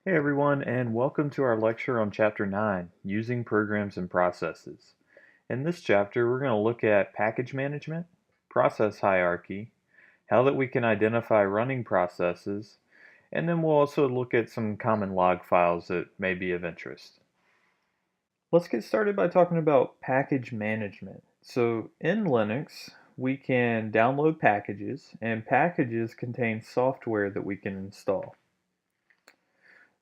Hey everyone, and welcome to our lecture on Chapter 9, Using Programs and Processes. In this chapter, we're going to look at package management, process hierarchy, how that we can identify running processes, and then we'll also look at some common log files that may be of interest. Let's get started by talking about package management. So in Linux, we can download packages, and packages contain software that we can install.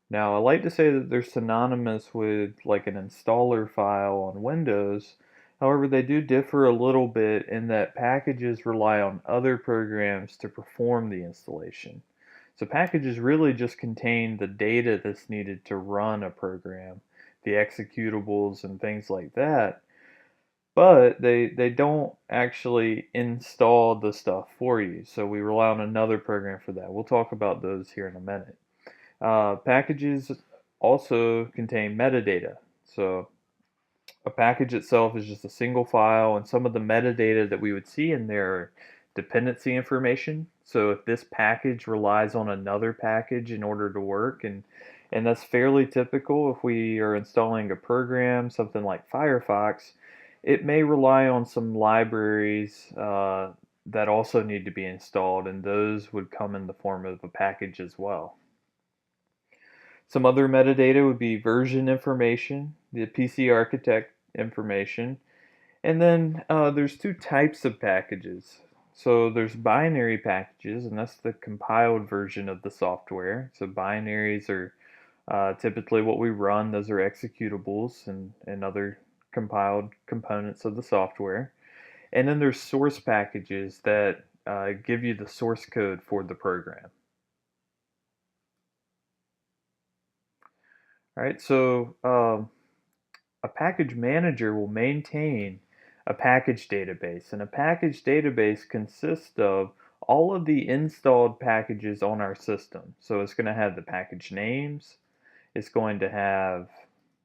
Now, I like to say that they're synonymous with like an installer file on Windows. However, they do differ a little bit in that packages rely on other programs to perform the installation. So packages really just contain the data that's needed to run a program, the executables and things like that, but they don't actually install the stuff for you. So we rely on another program for that. We'll talk about those here in a minute. Packages also contain metadata. So a package itself is just a single file, and some of the metadata that we would see in there are dependency information. So if this package relies on another package in order to work, and that's fairly typical if we are installing a program, something like Firefox, it may rely on some libraries that also need to be installed, and those would come in the form of a package as well. Some other metadata would be version information, the PC architect information, and then there's two types of packages. So there's binary packages, and that's the compiled version of the software. So binaries are typically what we run. Those are executables and other compiled components of the software. And then there's source packages that give you the source code for the program. All right, so a package manager will maintain a package database, and a package database consists of all of the installed packages on our system. So it's going to have the package names, it's going to have,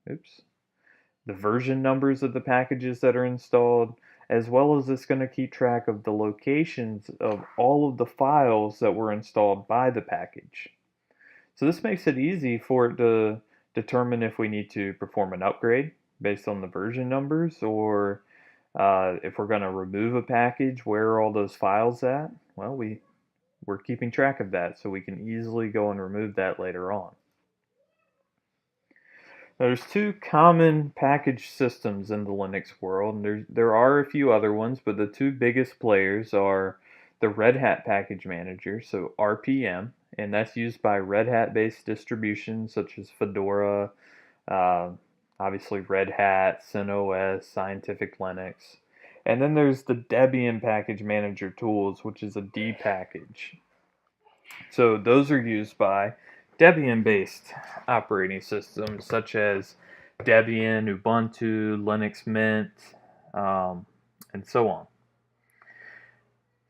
the version numbers of the packages that are installed, as well as it's going to keep track of the locations of all of the files that were installed by the package. So this makes it easy for it to determine if we need to perform an upgrade based on the version numbers, or if we're going to remove a package, where are all those files at? Well, we're keeping track of that, so we can easily go and remove that later on. Now, there's two common package systems in the Linux world, and there are a few other ones, but the two biggest players are the Red Hat Package Manager, so RPM, and that's used by Red Hat-based distributions such as Fedora, uh, obviously Red Hat, CentOS, Scientific Linux. And then there's the Debian Package Manager tools, which is a D package. So those are used by Debian-based operating systems such as Debian, Ubuntu, Linux Mint, and so on.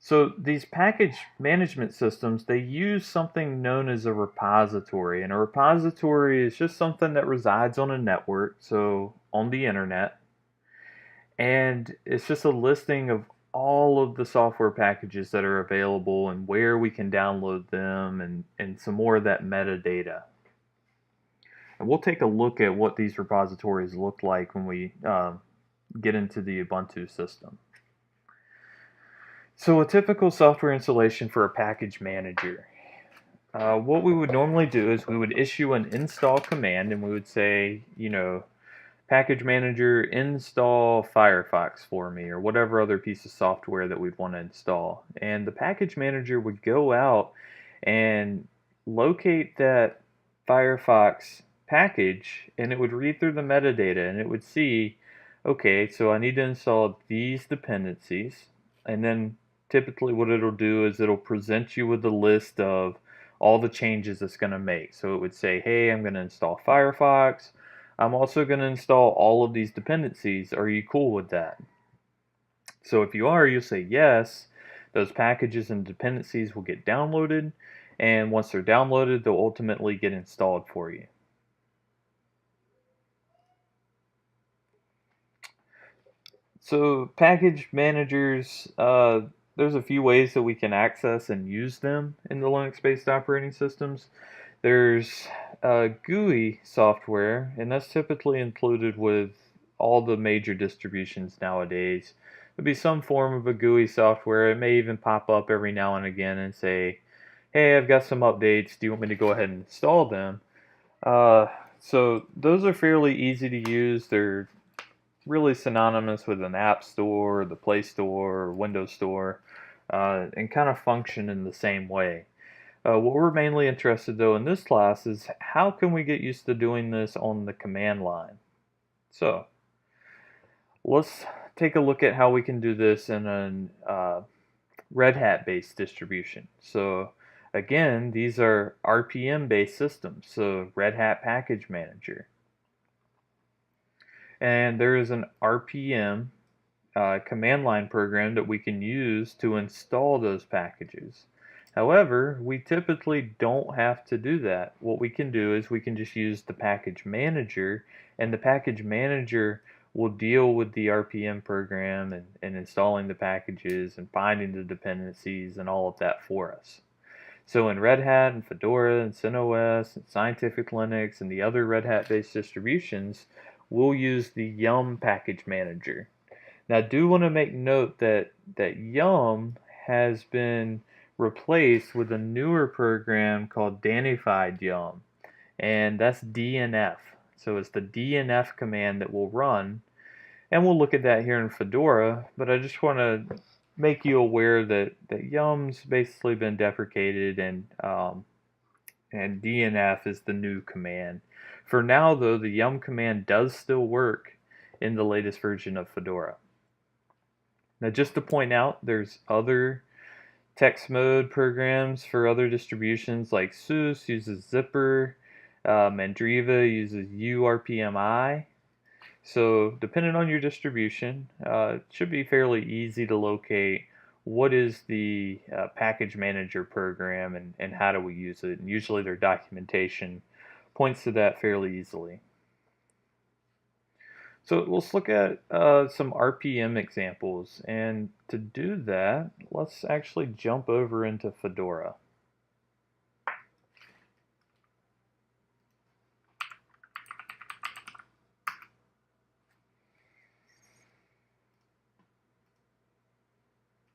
So these package management systems, they use something known as a repository. And a repository is just something that resides on a network, so on the internet. And it's just a listing of all of the software packages that are available and where we can download them, and some more of that metadata. And we'll take a look at what these repositories look like when we get into the Ubuntu system. So a typical software installation for a package manager. What we would normally do is we would issue an install command, and we would say, package manager install Firefox for me, or whatever other piece of software that we'd want to install. And the package manager would go out and locate that Firefox package, and it would read through the metadata, and it would see, okay, so I need to install these dependencies. And then typically what it'll do is it'll present you with a list of all the changes it's going to make. So it would say, hey, I'm going to install Firefox. I'm also going to install all of these dependencies. Are you cool with that? So if you are, you'll say yes. Those packages and dependencies will get downloaded, and once they're downloaded, they'll ultimately get installed for you. So package managers, there's a few ways that we can access and use them in the Linux-based operating systems. There's GUI software, and that's typically included with all the major distributions nowadays. There'll be some form of a GUI software. It may even pop up every now and again and say, hey, I've got some updates. Do you want me to go ahead and install them? So those are fairly easy to use. They're really synonymous with an app store, the Play Store, or Windows Store, and kind of function in the same way. What we're mainly interested though in this class is how can we get used to doing this on the command line. So let's take a look at how we can do this in a Red Hat based distribution. So again, these are RPM based systems, so Red Hat Package Manager. And there is an RPM command line program that we can use to install those packages. However, we typically don't have to do that. What we can do is we can just use the package manager, and the package manager will deal with the RPM program and installing the packages and finding the dependencies and all of that for us. So in Red Hat and Fedora and CentOS and Scientific Linux and the other Red Hat based distributions, we'll use the Yum package manager. Now I do want to make note that Yum has been replaced with a newer program called Danified Yum, and that's DNF. So it's the DNF command that will run, and we'll look at that here in Fedora, but I just want to make you aware that Yum's basically been deprecated, and DNF is the new command. For now though, the Yum command does still work in the latest version of Fedora. Now just to point out, there's other text mode programs for other distributions, like SUSE uses Zypper, Mandriva uses URPMI. So depending on your distribution, it should be fairly easy to locate what is the package manager program and how do we use it. And usually their documentation points to that fairly easily. So let's look at some RPM examples, and to do that, let's actually jump over into Fedora.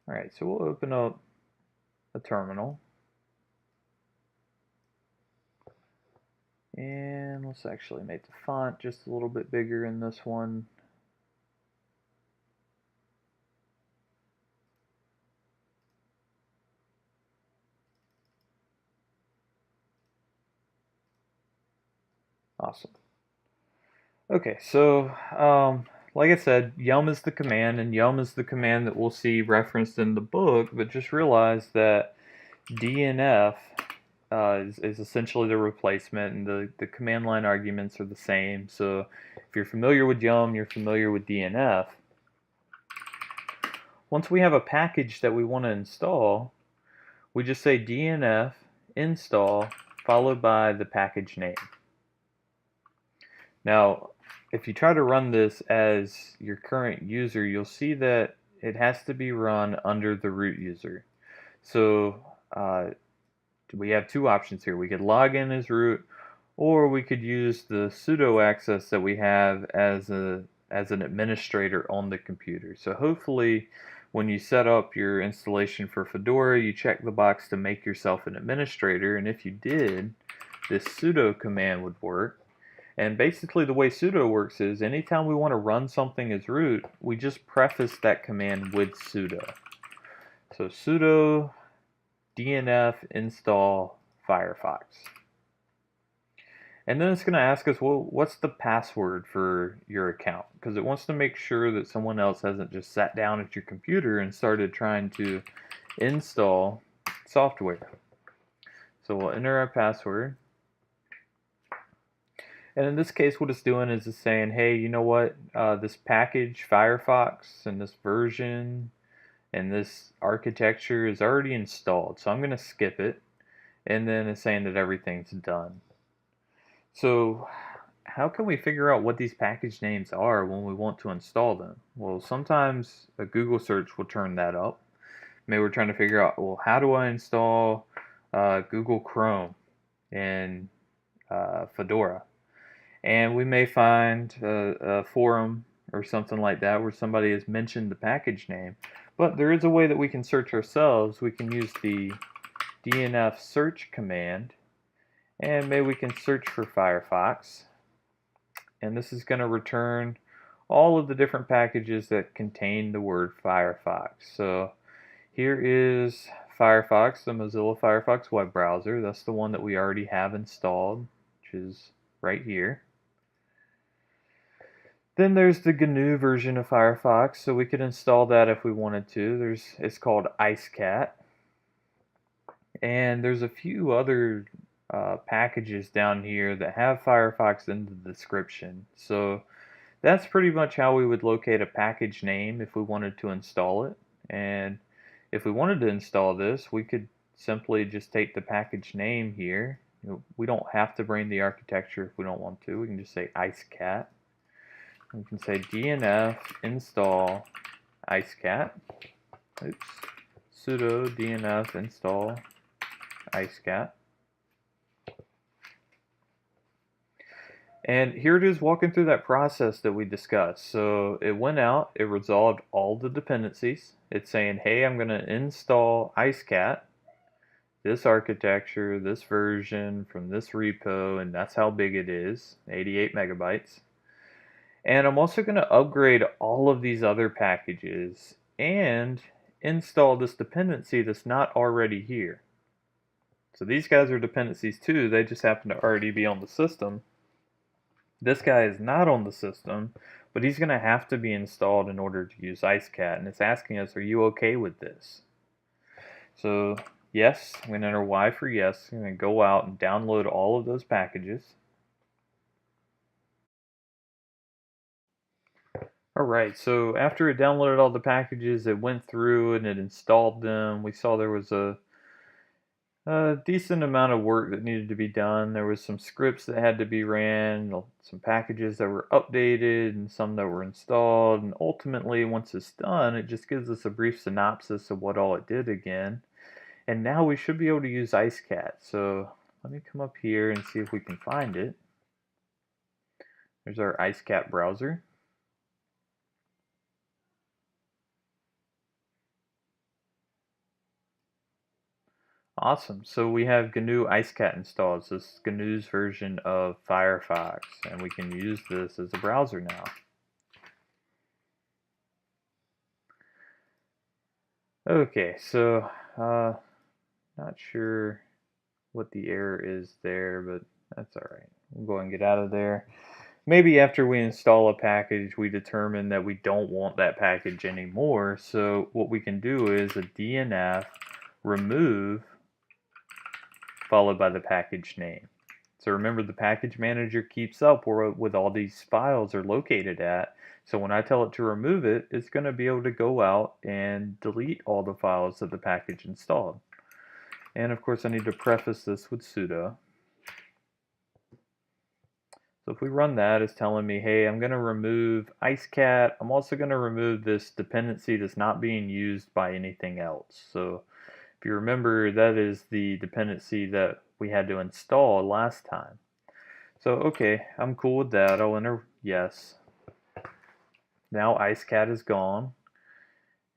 Alright, so we'll open up a terminal, and let's actually make the font just a little bit bigger in this one. Awesome. Okay, so like I said, Yum is the command, and Yum is the command that we'll see referenced in the book, but just realize that DNF is essentially the replacement, and the command line arguments are the same. So if you're familiar with Yum, you're familiar with DNF. Once we have a package that we want to install, we just say DNF install followed by the package name. Now, if you try to run this as your current user, you'll see that it has to be run under the root user. So we have two options here. We could log in as root, or we could use the sudo access that we have as an administrator on the computer. So hopefully when you set up your installation for Fedora, you check the box to make yourself an administrator, and if you did, this sudo command would work. And basically the way sudo works is anytime we want to run something as root, we just preface that command with sudo. So sudo dnf install Firefox. And then it's going to ask us, well, what's the password for your account? Because it wants to make sure that someone else hasn't just sat down at your computer and started trying to install software. So we'll enter our password. And in this case, what it's doing is it's saying, hey, you know what, this package, Firefox, and this version, and this architecture is already installed. So I'm going to skip it. And then it's saying that everything's done. So how can we figure out what these package names are when we want to install them? Well, sometimes a Google search will turn that up. Maybe we're trying to figure out, well, how do I install Google Chrome? And Fedora. And we may find a forum or something like that where somebody has mentioned the package name. But there is a way that we can search ourselves. We can use the DNF search command, and maybe we can search for Firefox. And this is going to return all of the different packages that contain the word Firefox. So here is Firefox, the Mozilla Firefox web browser. That's the one that we already have installed, which is right here. Then there's the GNU version of Firefox, so we could install that if we wanted to. It's called IceCat. And there's a few other packages down here that have Firefox in the description. So that's pretty much how we would locate a package name if we wanted to install it. And if we wanted to install this, we could simply just take the package name here. We don't have to bring the architecture if we don't want to. We can just say IceCat. We can say DNF install IceCat. Oops. Sudo DNF install IceCat. And here it is walking through that process that we discussed. So it went out, it resolved all the dependencies. It's saying, hey, I'm going to install IceCat, this architecture, this version from this repo, and that's how big it is, 88 megabytes. And I'm also going to upgrade all of these other packages and install this dependency that's not already here. So these guys are dependencies too, they just happen to already be on the system. This guy is not on the system, but he's going to have to be installed in order to use IceCat, and it's asking us, are you okay with this? So yes, I'm going to enter Y for yes. I'm going to go out and download all of those packages. Alright, so after it downloaded all the packages, it went through and it installed them. We saw there was a decent amount of work that needed to be done. There was some scripts that had to be ran, some packages that were updated, and some that were installed. And ultimately, once it's done, it just gives us a brief synopsis of what all it did again. And now we should be able to use IceCat. So let me come up here and see if we can find it. There's our IceCat browser. Awesome. So we have GNU IceCat installed. So this is GNU's version of Firefox, and we can use this as a browser now. Okay, so not sure what the error is there, but that's all right. We'll go and get out of there. Maybe after we install a package, we determine that we don't want that package anymore. So what we can do is a DNF remove followed by the package name. So remember, the package manager keeps up where with all these files are located at. So when I tell it to remove it, it's going to be able to go out and delete all the files that the package installed. And of course I need to preface this with sudo. So if we run that, it's telling me, hey, I'm going to remove IceCat. I'm also going to remove this dependency that's not being used by anything else. So if you remember, that is the dependency that we had to install last time. So okay, I'm cool with that. I'll enter yes. Now IceCat is gone.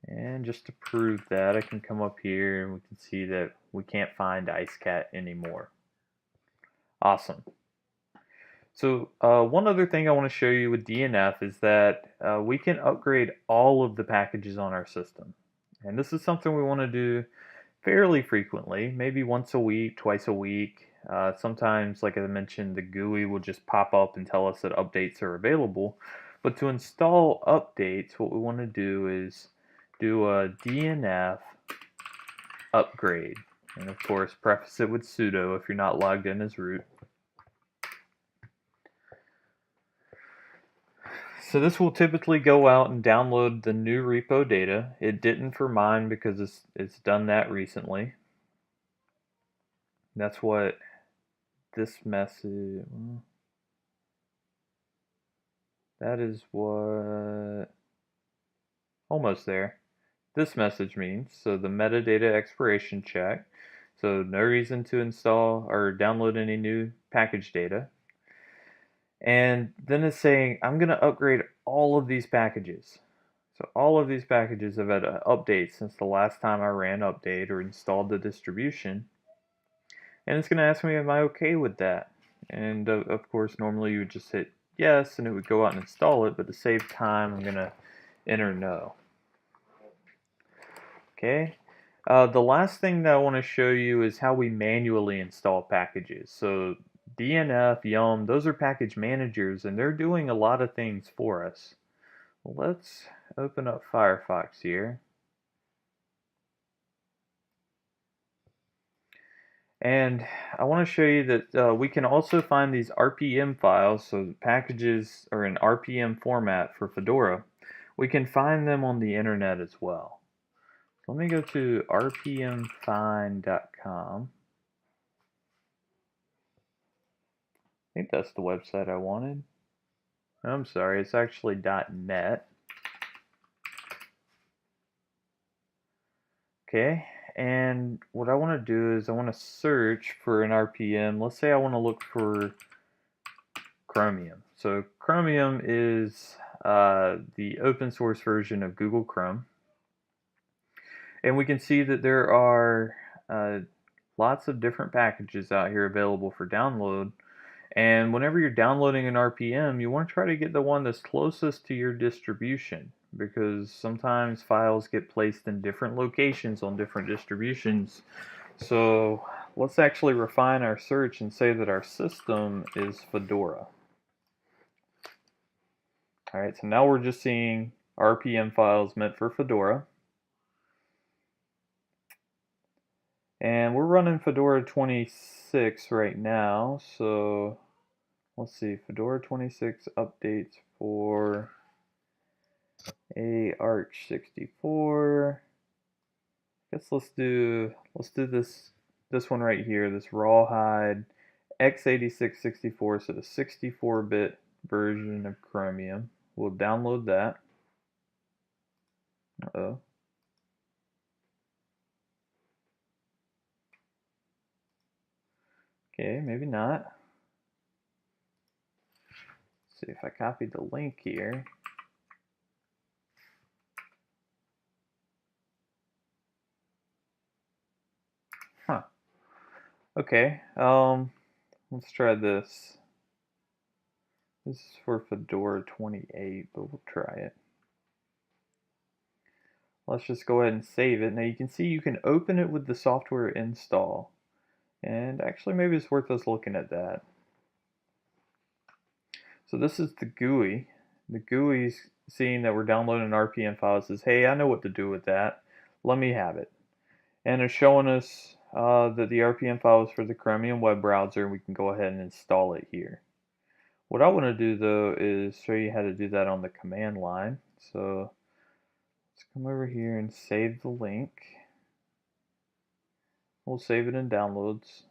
And just to prove that, I can come up here and we can see that we can't find IceCat anymore. Awesome. So one other thing I want to show you with DNF is that we can upgrade all of the packages on our system. And this is something we want to do fairly frequently, maybe once a week, twice a week. Sometimes, like I mentioned, the GUI will just pop up and tell us that updates are available. But to install updates, what we want to do is do a DNF upgrade. And of course, preface it with sudo if you're not logged in as root. So this will typically go out and download the new repo data. It didn't for mine because it's done that recently. That's what this message, that is what, almost there. This message means, so the metadata expiration check. So no reason to install or download any new package data. And then it's saying, I'm going to upgrade all of these packages. So all of these packages have had an update since the last time I ran update or installed the distribution. And it's going to ask me, am I okay with that? And of course, normally you would just hit yes and it would go out and install it, but to save time, I'm going to enter no. Okay. The last thing that I want to show you is how we manually install packages. So DNF, Yum, those are package managers and they're doing a lot of things for us. Let's open up Firefox here. And I want to show you that we can also find these RPM files, so the packages are in RPM format for Fedora. We can find them on the internet as well. Let me go to rpmfind.com. I think that's the website I wanted. I'm sorry, it's actually .net. Okay, and what I want to do is I want to search for an RPM. Let's say I want to look for Chromium. So Chromium is the open source version of Google Chrome. And we can see that there are lots of different packages out here available for download. And whenever you're downloading an RPM, you want to try to get the one that's closest to your distribution, because sometimes files get placed in different locations on different distributions. So let's actually refine our search and say that our system is Fedora. Alright, so now we're just seeing RPM files meant for Fedora. And we're running Fedora 26 right now, so let's see, Fedora 26 updates for Arch 64. I guess let's do this one right here, this Rawhide x86-64, so the 64-bit version of Chromium. We'll download that. Uh-oh. Okay, maybe not. Let's see if I copied the link here. Huh. Okay, let's try this. This is for Fedora 28, but we'll try it. Let's just go ahead and save it. Now you can see you can open it with the software install. And actually maybe it's worth us looking at that. So this is the GUI. The GUI's seeing that we're downloading an RPM file, says, hey, I know what to do with that. Let me have it. And it's showing us that the RPM file is for the Chromium web browser, and we can go ahead and install it here. What I want to do though is show you how to do that on the command line. So let's come over here and save the link. We'll save it in downloads.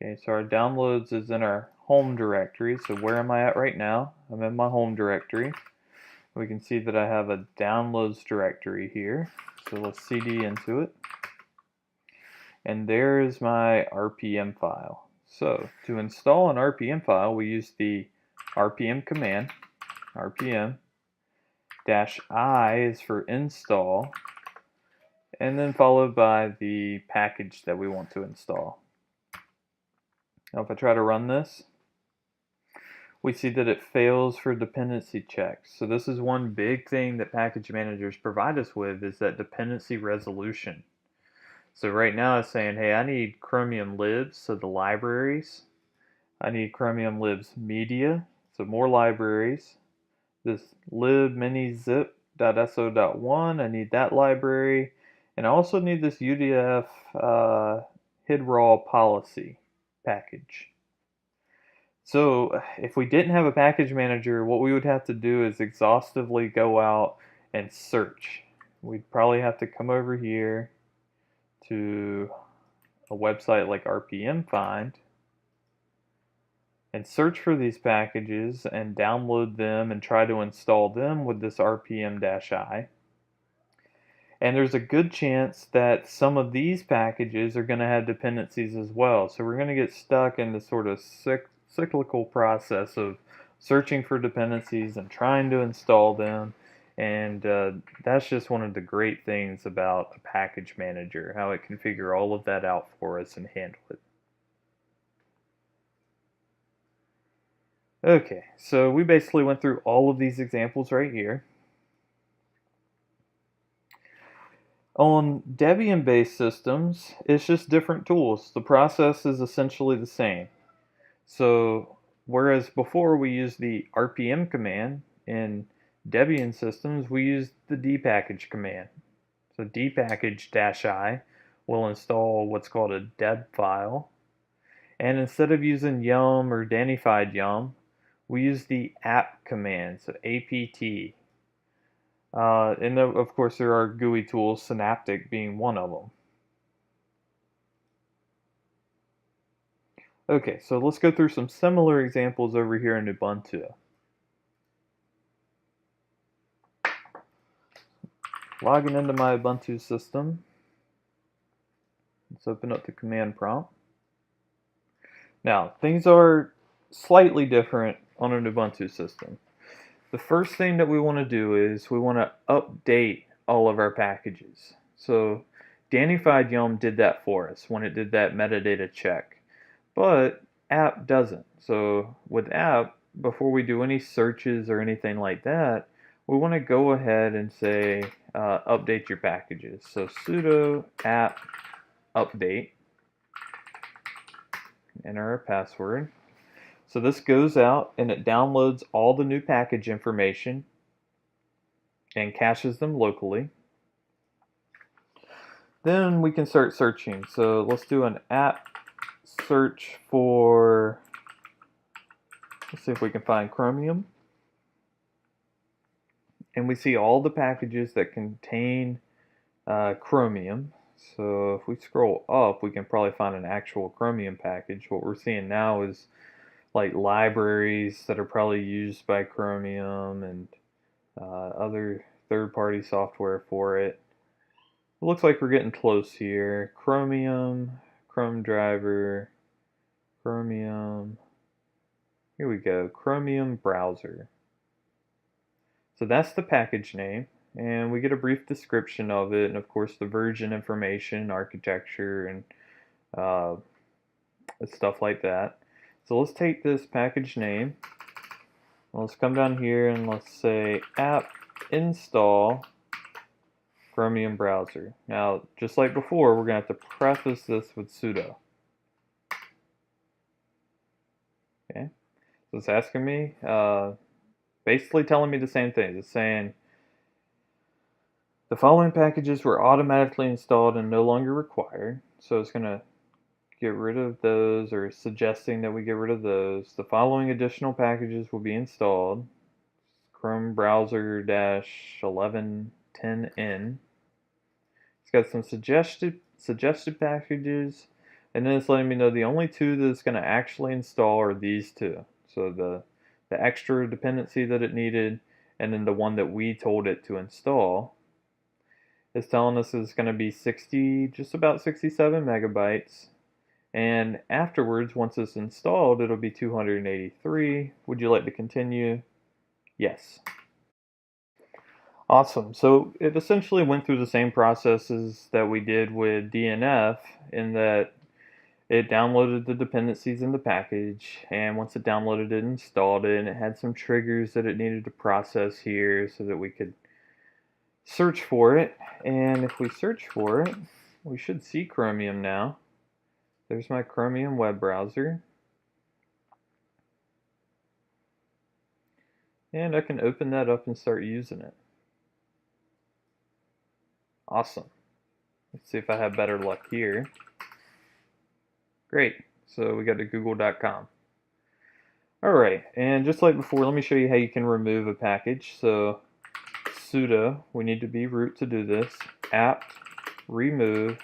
Okay, so our downloads is in our home directory. So where am I at right now? I'm in my home directory. We can see that I have a downloads directory here. So let's cd into it. And there is my RPM file. So to install an RPM file, we use the RPM command. RPM -I is for install, and then followed by the package that we want to install. Now if I try to run this, we see that it fails for dependency checks. So this is one big thing that package managers provide us with, is that dependency resolution. So right now it's saying, hey, I need Chromium libs, so the libraries. I need Chromium libs media, so more libraries. This lib mini zip.so.1, I need that library. And I also need this UDF hid-raw policy package. So if we didn't have a package manager, what we would have to do is exhaustively go out and search. We'd probably have to come over here to a website like RPM Find and search for these packages and download them and try to install them with this RPM-I. And there's a good chance that some of these packages are going to have dependencies as well. So we're going to get stuck in this sort of cyclical process of searching for dependencies and trying to install them. And that's just one of the great things about a package manager, how it can figure all of that out for us and handle it. Okay, so we basically went through all of these examples right here. On Debian-based systems, it's just different tools. The process is essentially the same. So whereas before we used the RPM command in Debian systems, we used the dpackage command. So dpackage-i will install what's called a deb file. And instead of using yum or danified yum, we use the apt command, so apt. And of course there are GUI tools, Synaptic being one of them. Okay, so let's go through some similar examples over here in Ubuntu. Logging into my Ubuntu system. Let's open up the command prompt. Now, things are slightly different on an Ubuntu system. The first thing that we want to do is we want to update all of our packages. So Danified Yum did that for us when it did that metadata check. But apt doesn't. So with apt, before we do any searches or anything like that, we want to go ahead and say update your packages. So sudo apt update, enter our password. So this goes out and it downloads all the new package information and caches them locally. Then we can start searching. So let's do an apt search for, let's see if we can find Chromium. And we see all the packages that contain Chromium. So if we scroll up, we can probably find an actual Chromium package. What we're seeing now is like libraries that are probably used by Chromium and other third-party software for it. It looks like we're getting close here. Chromium, Chrome driver, Chromium. Here we go, Chromium browser. So that's the package name, and we get a brief description of it, and of course the version information, architecture, and stuff like that. So let's take this package name. Let's come down here and let's say apt install Chromium browser. Now, just like before, we're going to have to preface this with sudo. Okay, so it's asking me, basically telling me the same thing. It's saying the following packages were automatically installed and no longer required. So it's going to get rid of those, or suggesting that we get rid of those. The following additional packages will be installed. Chrome browser -1110n. It's got some suggested packages, and then it's letting me know the only two that it's going to actually install are these two. So the extra dependency that it needed, and then the one that we told it to install. It's telling us it's going to be just about 67 megabytes. And afterwards, once it's installed, it'll be 283. Would you like to continue? Yes. Awesome. So it essentially went through the same processes that we did with DNF, in that it downloaded the dependencies in the package, and once it downloaded it, installed it, and it had some triggers that it needed to process here so that we could search for it. And if we search for it, we should see Chromium now. There's my Chromium web browser. And I can open that up and start using it. Awesome. Let's see if I have better luck here. Great. So we got to google.com. Alright, and just like before, let me show you how you can remove a package. So sudo, we need to be root to do this, apt remove,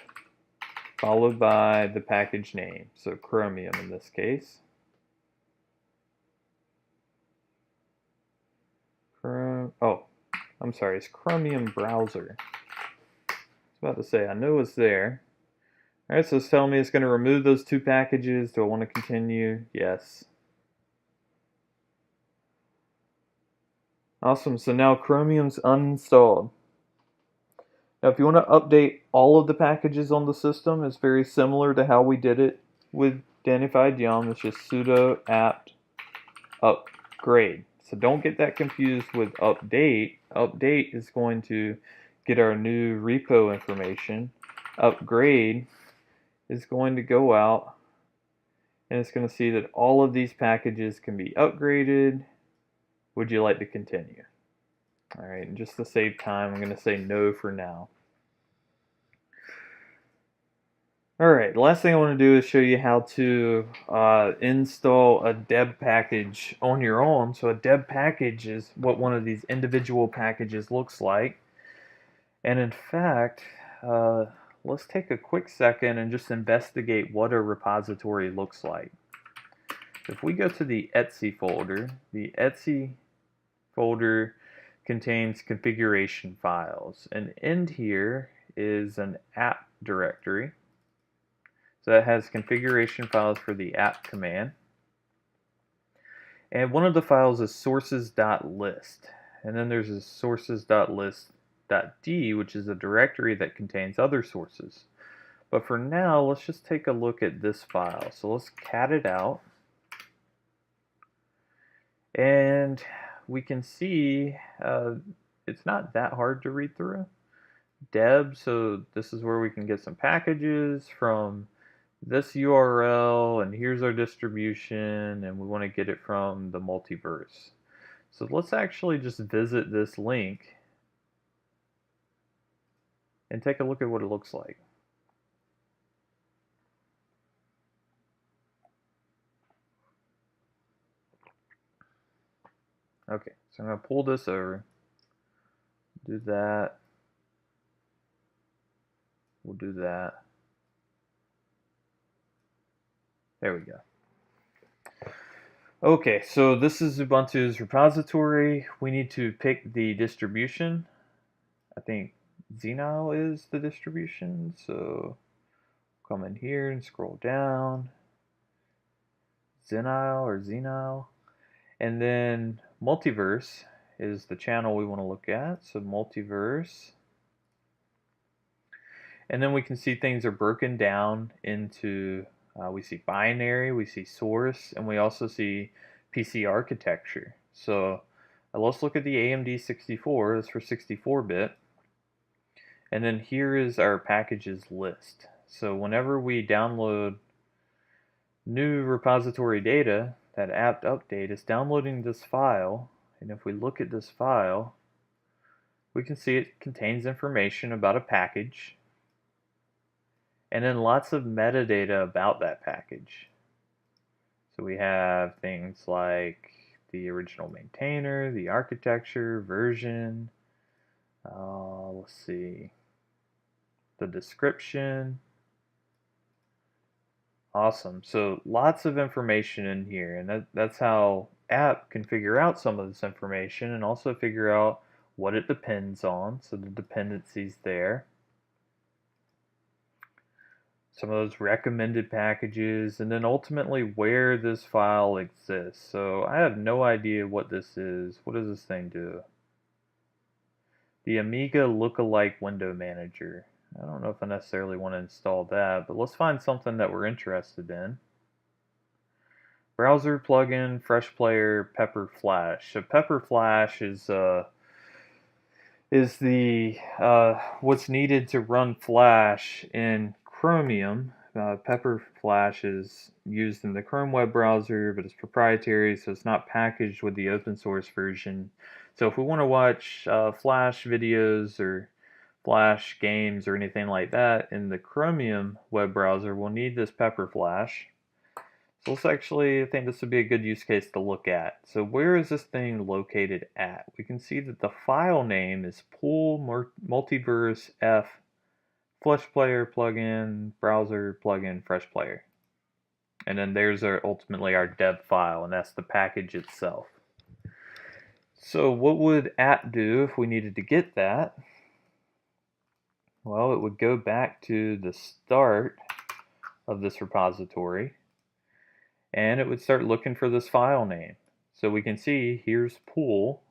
followed by the package name, so Chromium in this case. Oh, I'm sorry, it's Chromium browser. about to say, I know it's there. Alright, so it's telling me it's going to remove those two packages. Do I want to continue? Yes. Awesome, so now Chromium's uninstalled. Now if you want to update all of the packages on the system, it's very similar to how we did it with Danified Yum. It's just sudo apt upgrade. So don't get that confused with update. Update is going to get our new repo information. Upgrade is going to go out and it's going to see that all of these packages can be upgraded. Would you like to continue? Alright, and just to save time, I'm going to say no for now. Alright, the last thing I want to do is show you how to install a deb package on your own. So a deb package is what one of these individual packages looks like. And in fact, let's take a quick second and just investigate what a repository looks like. If we go to the Etsy folder contains configuration files. And in here is an app directory. So that has configuration files for the app command. And one of the files is sources.list. And then there's a sources.list.d, which is a directory that contains other sources. But for now, let's just take a look at this file. So let's cat it out. And we can see it's not that hard to read through. Deb, so this is where we can get some packages from this URL, and here's our distribution, and we want to get it from the multiverse. So let's actually just visit this link and take a look at what it looks like. Okay, so I'm going to pull this over, do that, we'll do that. There we go. Okay, so this is Ubuntu's repository. We need to pick the distribution. I think Zenile is the distribution, so come in here and scroll down. Zenile. And then Multiverse is the channel we want to look at. So Multiverse. And then we can see things are broken down into we see binary, we see source, and we also see PC architecture. So let's look at the AMD 64. That's for 64-bit. And then here is our packages list. So whenever we download new repository data, that apt update is downloading this file. And if we look at this file, we can see it contains information about a package. And then lots of metadata about that package. So we have things like the original maintainer, the architecture, version, let's see, the description. Awesome. So lots of information in here, and that's how app can figure out some of this information and also figure out what it depends on. So the dependencies there. Some of those recommended packages, and then ultimately where this file exists. So I have no idea what this is. What does this thing do? The Amiga Lookalike Window Manager. I don't know if I necessarily want to install that, but let's find something that we're interested in. Browser plugin, Fresh Player, Pepper Flash. So Pepper Flash is the what's needed to run Flash in Chromium. Pepper Flash is used in the Chrome web browser, but it's proprietary, so it's not packaged with the open source version. So if we want to watch Flash videos or Flash games or anything like that in the Chromium web browser, we'll need this Pepper Flash. So let's actually, I think this would be a good use case to look at. So where is this thing located at? We can see that the file name is pool multiverse f Flash Player plugin, browser plugin, Fresh Player. And then there's ultimately our deb file, and that's the package itself. So what would apt do if we needed to get that? Well, it would go back to the start of this repository and it would start looking for this file name. So we can see here's pool,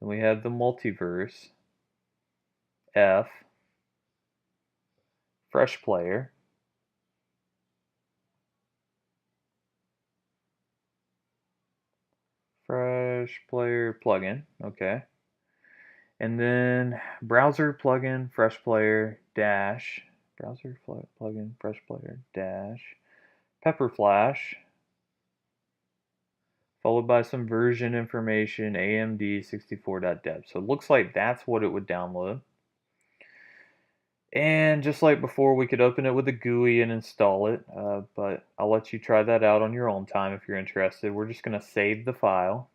and we have the multiverse, F, fresh player, fresh player plugin, okay. And then browser plugin, fresh player, dash, browser plugin, fresh player, dash, pepper flash, followed by some version information, amd64.deb. So it looks like that's what it would download. And just like before, we could open it with a GUI and install it, but I'll let you try that out on your own time if you're interested. We're just going to save the file,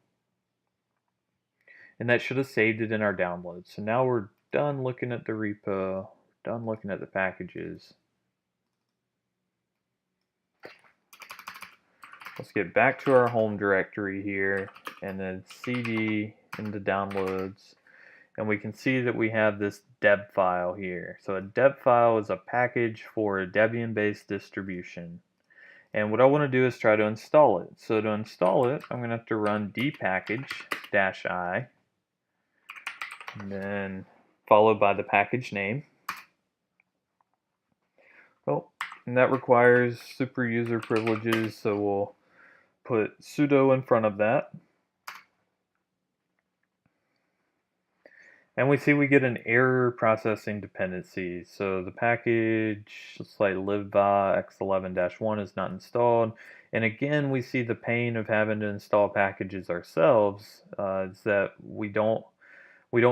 and that should have saved it in our downloads. So now we're done looking at the repo, done looking at the packages. Let's get back to our home directory here, and then cd into downloads. And we can see that we have this deb file here. So a deb file is a package for a Debian-based distribution. And what I want to do is try to install it. So to install it, I'm going to have to run dpackage-i, and then followed by the package name. Oh, and that requires super user privileges, so we'll put sudo in front of that. And we see we get an error processing dependencies. So the package, looks like libva x11-1 is not installed. And again, we see the pain of having to install packages ourselves, is that we don't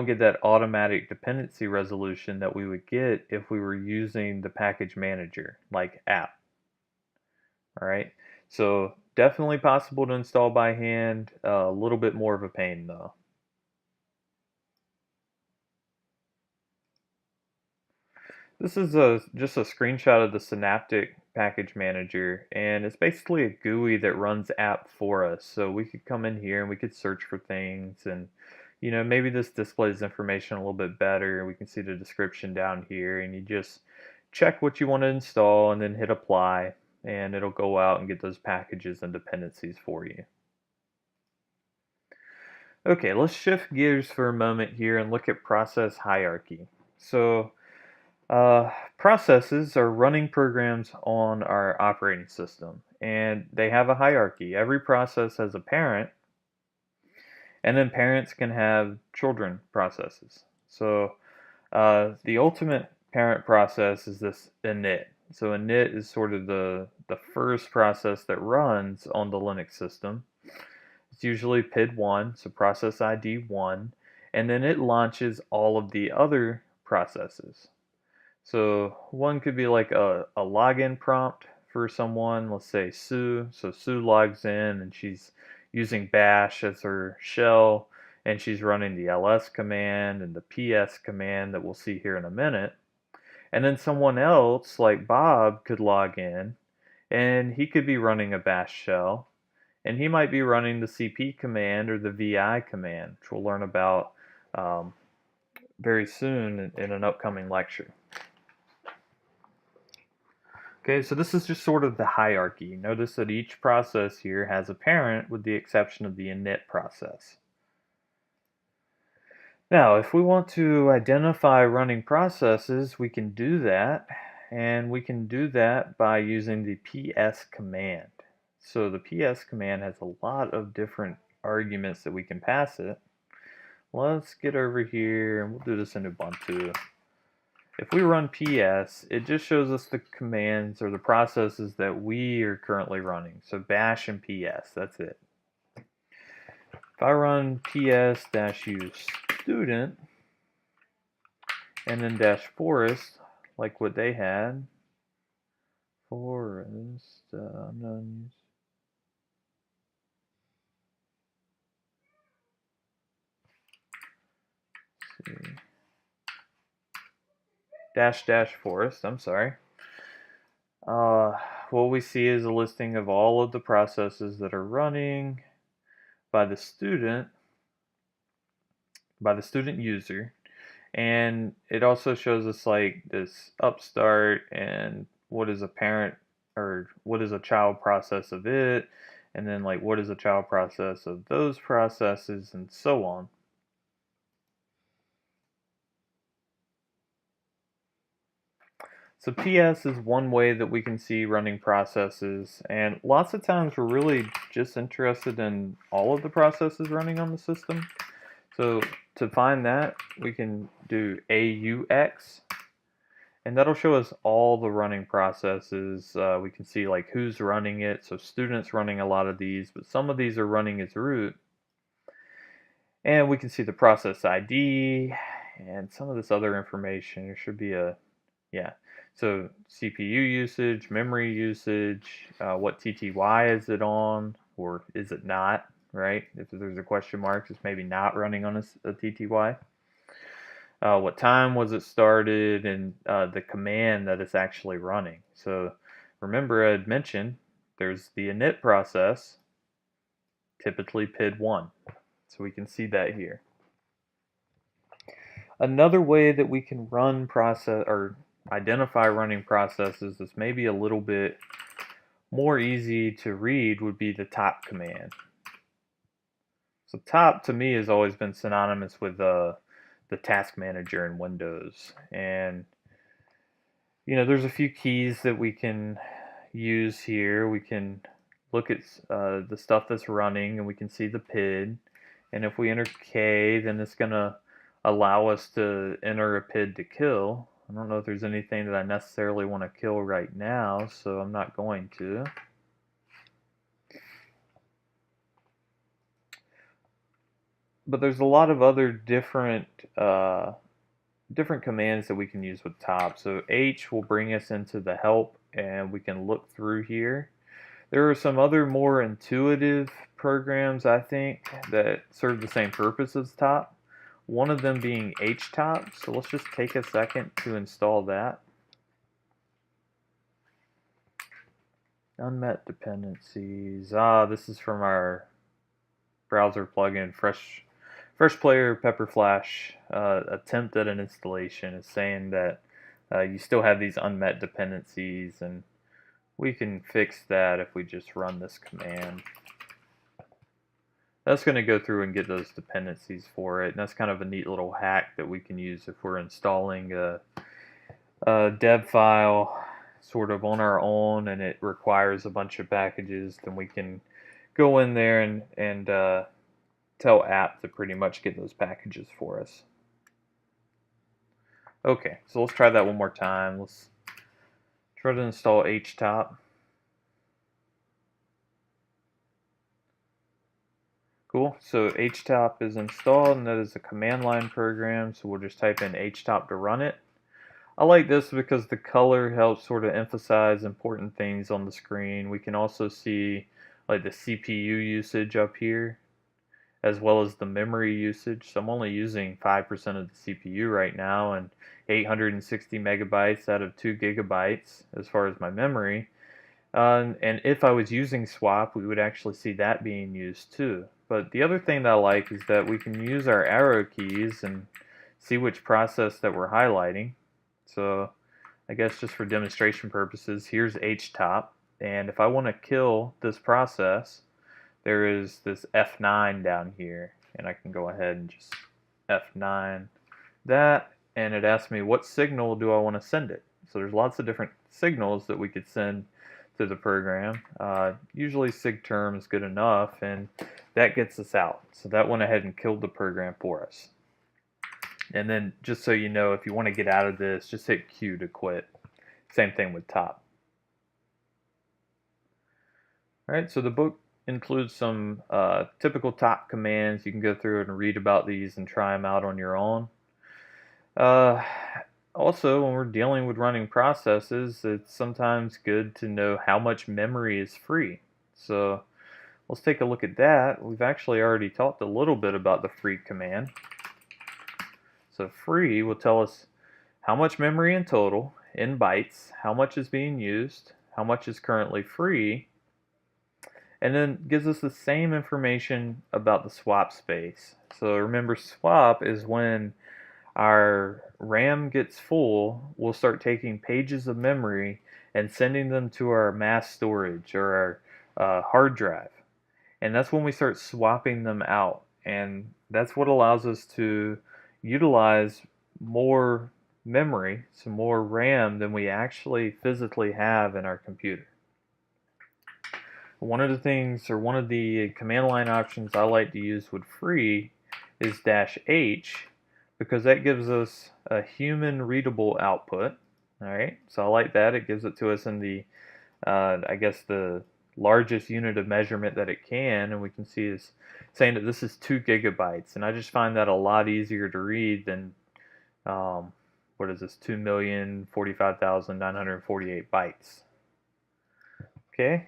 get that automatic dependency resolution that we would get if we were using the package manager, like app. All right, so definitely possible to install by hand, a little bit more of a pain though. This is just a screenshot of the Synaptic package manager, and it's basically a GUI that runs app for us. So we could come in here and we could search for things, and maybe this displays information a little bit better. We can see the description down here, and you just check what you want to install and then hit apply, and it'll go out and get those packages and dependencies for you. Okay, let's shift gears for a moment here and look at process hierarchy. So processes are running programs on our operating system, and they have a hierarchy. Every process has a parent, and then parents can have children processes. So the ultimate parent process is this init. So init is sort of the first process that runs on the Linux system. It's usually PID1, so process ID 1, and then it launches all of the other processes. So one could be like a login prompt for someone, let's say Sue. So Sue logs in and she's using bash as her shell, and she's running the ls command and the ps command that we'll see here in a minute. And then someone else like Bob could log in and he could be running a bash shell, and he might be running the cp command or the vi command, which we'll learn about very soon in an upcoming lecture. Okay, so this is just sort of the hierarchy. Notice that each process here has a parent with the exception of the init process. Now, if we want to identify running processes, we can do that, and we can do that by using the ps command. So the ps command has a lot of different arguments that we can pass it. Let's get over here, and we'll do this in Ubuntu. If we run ps, it just shows us the commands or the processes that we are currently running. So bash and ps, that's it. If I run ps-u student and then -forest, like what they had, forest, none. Let's see. -forest, I'm sorry. What we see is a listing of all of the processes that are running by the student user, And it also shows us like this upstart and what is a parent or what is a child process of it, and then like what is a child process of those processes, and so on. So PS is one way that we can see running processes, and lots of times we're really just interested in all of the processes running on the system. So to find that, we can do AUX, and that'll show us all the running processes. We can see like who's running it. So students running a lot of these, but some of these are running as root. And we can see the process ID and some of this other information. There should be a, yeah. So CPU usage, memory usage, what TTY is it on, or is it not, right? If there's a question mark, it's maybe not running on a TTY. What time was it started, and the command that it's actually running. So remember I had mentioned there's the init process, typically PID1. So we can see that here. Another way that we can run process or identify running processes that's maybe a little bit more easy to read would be the top command. So top to me has always been synonymous with the task manager in Windows, and there's a few keys that we can use here. We can look at the stuff that's running, and we can see the PID, and if we enter K, then it's gonna allow us to enter a PID to kill. I don't know if there's anything that I necessarily want to kill right now, so I'm not going to. But there's a lot of other different commands that we can use with top. So H will bring us into the help, and we can look through here. There are some other more intuitive programs, I think, that serve the same purpose as top. One of them being htop. So let's just take a second to install that. Unmet dependencies. This is from our browser plugin, Fresh Player Pepperflash. Attempt at an installation is saying that you still have these unmet dependencies, and we can fix that if we just run this command. That's going to go through and get those dependencies for it, and that's kind of a neat little hack that we can use if we're installing a dev file sort of on our own and it requires a bunch of packages. Then we can go in there and tell app to pretty much get those packages for us. Okay, so let's try that one more time. Let's try to install htop. Cool, so htop is installed, and that is a command line program, so we'll just type in htop to run it. I like this because the color helps sort of emphasize important things on the screen. We can also see like the CPU usage up here, as well as the memory usage. So I'm only using 5% of the CPU right now, and 860 megabytes out of 2 gigabytes as far as my memory. And if I was using swap, we would actually see that being used too. But the other thing that I like is that we can use our arrow keys and see which process that we're highlighting. So I guess just for demonstration purposes, here's htop, and if I want to kill this process, there is this F9 down here, and I can go ahead and just F9 that, and it asks me what signal do I want to send it. So there's lots of different signals that we could send to the program. Usually sigterm is good enough, and that gets us out. So that went ahead and killed the program for us. And then just so you know, if you want to get out of this, just hit Q to quit. Same thing with top. Alright, so the book includes some typical top commands. You can go through and read about these and try them out on your own. Also, when we're dealing with running processes, it's sometimes good to know how much memory is free. So let's take a look at that. We've actually already talked a little bit about the free command. So free will tell us how much memory in total, in bytes, how much is being used, how much is currently free, and then gives us the same information about the swap space. So remember, swap is when our RAM gets full, we'll start taking pages of memory and sending them to our mass storage or our hard drive. And that's when we start swapping them out. And that's what allows us to utilize more memory, some more RAM than we actually physically have in our computer. One of the things, or one of the command line options I like to use with free is -H, because that gives us a human readable output. Alright, so I like that. It gives it to us in the, I guess, the largest unit of measurement that it can, and we can see is saying that this is 2 gigabytes, and I just find that a lot easier to read than, what is this, 2,045,948 bytes. Okay.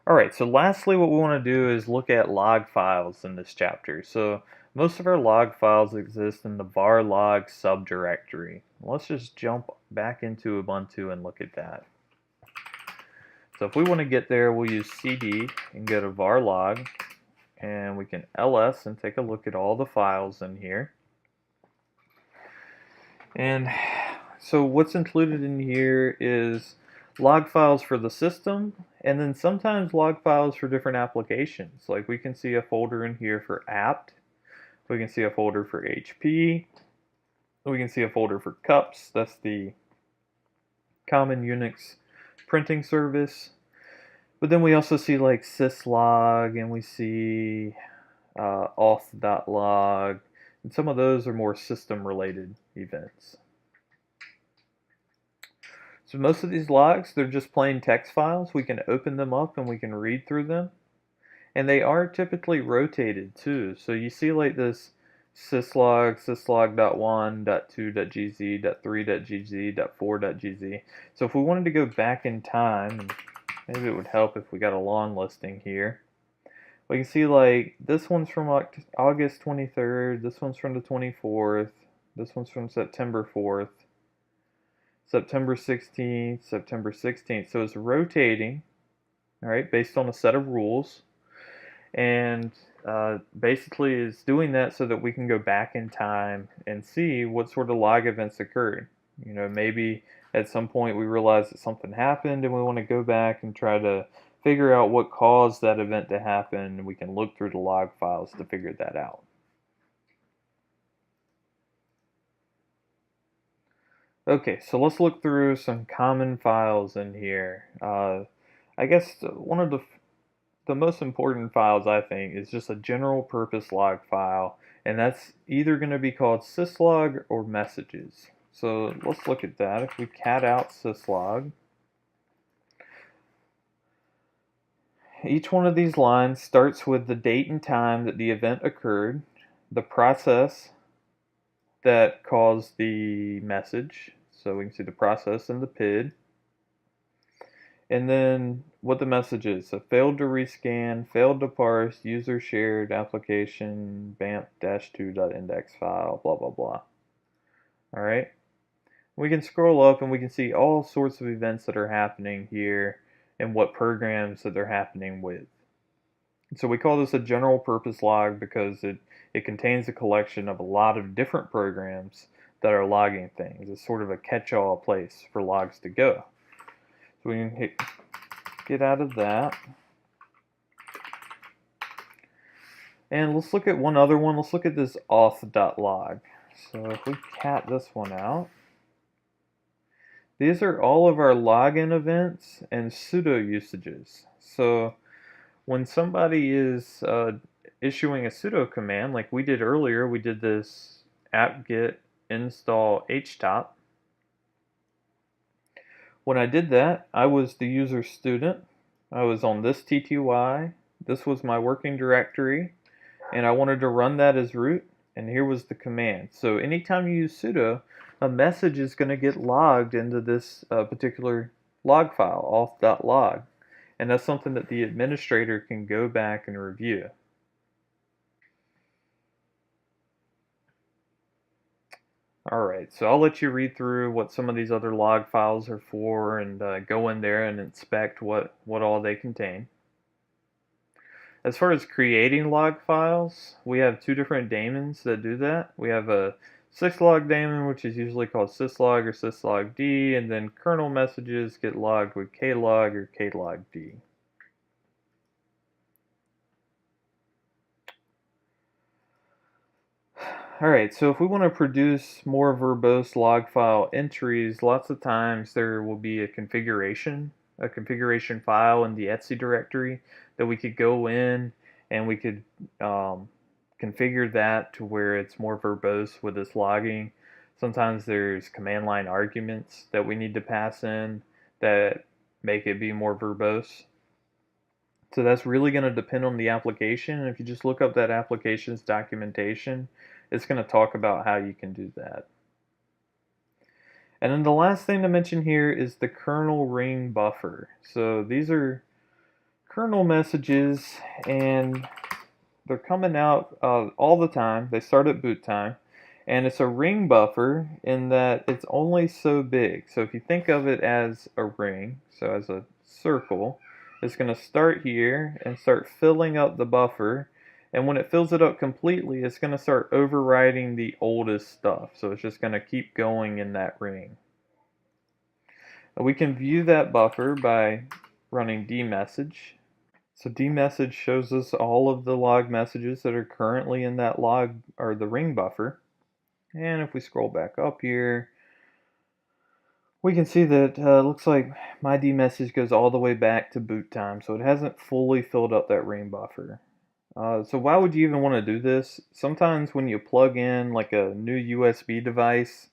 Alright, so lastly what we want to do is look at log files in this chapter. So most of our log files exist in the var log subdirectory. Let's just jump back into Ubuntu and look at that. So if we want to get there, we'll use cd and go to var log, and we can ls and take a look at all the files in here. And so what's included in here is log files for the system, and then sometimes log files for different applications. Like we can see a folder in here for apt, we can see a folder for HP, we can see a folder for cups, that's the common Unix printing service. But then we also see like syslog, and we see auth.log, and some of those are more system related events. So most of these logs, they're just plain text files. We can open them up and we can read through them. And they are typically rotated too. So you see like this syslog, syslog.1, .2.gz, .3.gz, .4.gz. So if we wanted to go back in time, and maybe it would help if we got a long listing here. We can see like this one's from August 23rd, this one's from the 24th, this one's from September 4th. September 16th, September 16th. So it's rotating, all right, based on a set of rules, and basically is doing that so that we can go back in time and see what sort of log events occurred. You know, maybe at some point we realize that something happened and we want to go back and try to figure out what caused that event to happen, and we can look through the log files to figure that out. Okay, so let's look through some common files in here. I guess one of the most important files, I think, is just a general purpose log file, and that's either going to be called syslog or messages. So let's look at that. If we cat out syslog, each one of these lines starts with the date and time that the event occurred, the process that caused the message, so we can see the process and the PID, and then what the message is. So failed to rescan, failed to parse, user shared, application, bamp-2.index file, blah blah blah. Alright, we can scroll up and we can see all sorts of events that are happening here and what programs that they're happening with. So we call this a general purpose log because it contains a collection of a lot of different programs that are logging things. It's sort of a catch-all place for logs to go. So we can get out of that. And let's look at one other one. Let's look at this auth.log. So if we cat this one out, these are all of our login events and sudo usages. So when somebody is issuing a sudo command, like we did earlier, we did this apt-get install htop. When I did that, I was the user student. I was on this TTY. This was my working directory, and I wanted to run that as root, and here was the command. So anytime you use sudo, a message is going to get logged into this particular log file, auth.log. And that's something that the administrator can go back and review. Alright, so I'll let you read through what some of these other log files are for and go in there and inspect what all they contain. As far as creating log files, we have two different daemons that do that. We have a syslog daemon, which is usually called syslog or syslogd, and then kernel messages get logged with klog or klogd. Alright, so if we want to produce more verbose log file entries, lots of times there will be a configuration file in the etc directory that we could go in and we could configure that to where it's more verbose with this logging. Sometimes there's command line arguments that we need to pass in that make it be more verbose. So that's really going to depend on the application. And if you just look up that application's documentation, it's going to talk about how you can do that. And then the last thing to mention here is the kernel ring buffer. So these are kernel messages, and they're coming out all the time. They start at boot time. And it's a ring buffer in that it's only so big. So if you think of it as a ring, so as a circle, it's going to start here and start filling up the buffer. And when it fills it up completely, it's going to start overriding the oldest stuff. So it's just going to keep going in that ring. We can view that buffer by running dmessage. So dmessage shows us all of the log messages that are currently in that log or the ring buffer. And if we scroll back up here, we can see that looks like my dmessage goes all the way back to boot time, so it hasn't fully filled up that ring buffer. So why would you even want to do this? Sometimes when you plug in like a new USB device,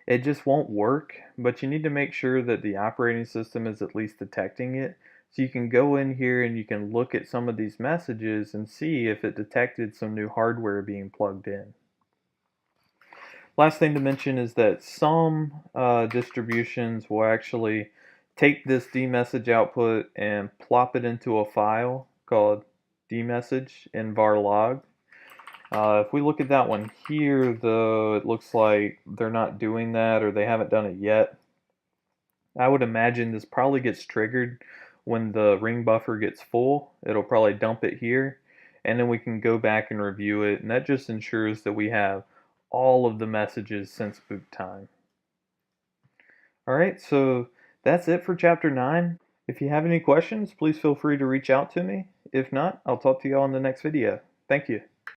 it just won't work, but you need to make sure that the operating system is at least detecting it. So you can go in here and you can look at some of these messages and see if it detected some new hardware being plugged in. Last thing to mention is that some distributions will actually take this dmessage output and plop it into a file called dmessage in var log. If we look at that one here, though, it looks like they're not doing that or they haven't done it yet. I would imagine this probably gets triggered when the ring buffer gets full. It'll probably dump it here, and then we can go back and review it, and that just ensures that we have all of the messages since boot time. Alright, so that's it for chapter 9. If you have any questions, please feel free to reach out to me. If not, I'll talk to you all in the next video. Thank you.